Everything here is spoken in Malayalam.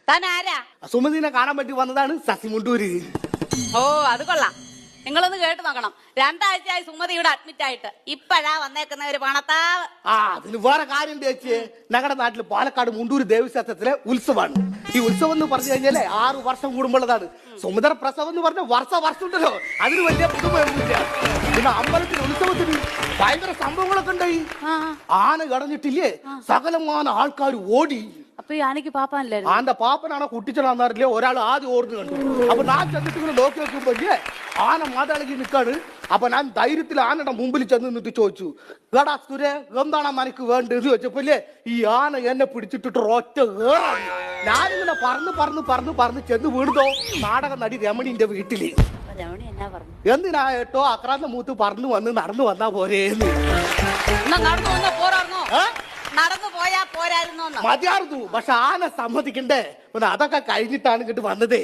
താൻ ആരാ? സുമതിനെ കാണാൻ വേണ്ടി വന്നതാണ് ശശിമുണ്ടൂര്. ഓ അത് കൊള്ളാം. നിങ്ങളൊന്ന് കേട്ട് നോക്കണം. 2 ആഴ്ചയായി സുമതി ഇവിടെ അഡ്മിറ്റ് ആയിട്ട്. ഇപ്പഴാ വന്നേക്കുന്ന ഒരു പണത്താവ്. അതിന് വേറെ കാര്യം ചേച്ചി, ഞങ്ങളുടെ നാട്ടില് പാലക്കാട് മുണ്ടൂര് ദേവീക്ഷേത്രത്തിലെ ഉത്സവമാണ്. ഈ ഉത്സവം എന്ന് പറഞ്ഞു കഴിഞ്ഞാലേ 6 വർഷം കൂടുമ്പോഴതാണ്. സുമതര പ്രസവം എന്ന് പറഞ്ഞ വർഷം ഉണ്ടല്ലോ, അതിന് വലിയ പുതുമയൊന്നുമില്ല. പിന്നെ അമ്പലത്തിൽ ഉത്സവത്തിന് ഭയങ്കര സംഭവങ്ങളൊക്കെ ഉണ്ടായി. ആന കടഞ്ഞിട്ടില്ലേ, സകലമാന ആൾക്കാർ ഓടി. അപ്പൊ ഈ ആനയ്ക്ക് പാപ്പാനല്ലേ? ആന്റെ പാപ്പനാണോ കുട്ടിച്ചനാന്നറിയില്ലേ, ഒരാൾ ആദ്യം ഓടുന്നു കണ്ടു. അപ്പൊ ഞാൻ ചെന്നിട്ട് ഇങ്ങനെ നോക്കി വെക്കുമ്പോ ആന മാതാളകി നിൽക്കാണ്. അപ്പൊ ഞാൻ ധൈര്യത്തിൽ ആനയുടെ മുമ്പിൽ ചെന്ന് നിന്നിട്ട് ചോദിച്ചു, എടാ സുരേ, എന്താണ് മനക്ക് വേണ്ടത് ചോദിച്ചപ്പോലെ ഈ ആന എന്നെ പിടിച്ചിട്ടിട്ട് ഒറ്റ ഏറാണ്. ഞാനിങ്ങനെ പറന്ന് ചെന്ന് വീണതോ നാടക നടി രമണിന്റെ വീട്ടില്. എന്തിനാ ഏട്ടോ അക്രാന്ത മൂത്ത് നടന്നു വന്നാ പോരേന്ന്. നടന്നു പോയാ പോരായിരുന്നോ? മതിയായിരുന്നു, പക്ഷെ ആന സമ്മതിക്കണ്ടേ. അതൊക്കെ കഴിഞ്ഞിട്ടാണ് ഇങ്ങോട്ട് വന്നതേ.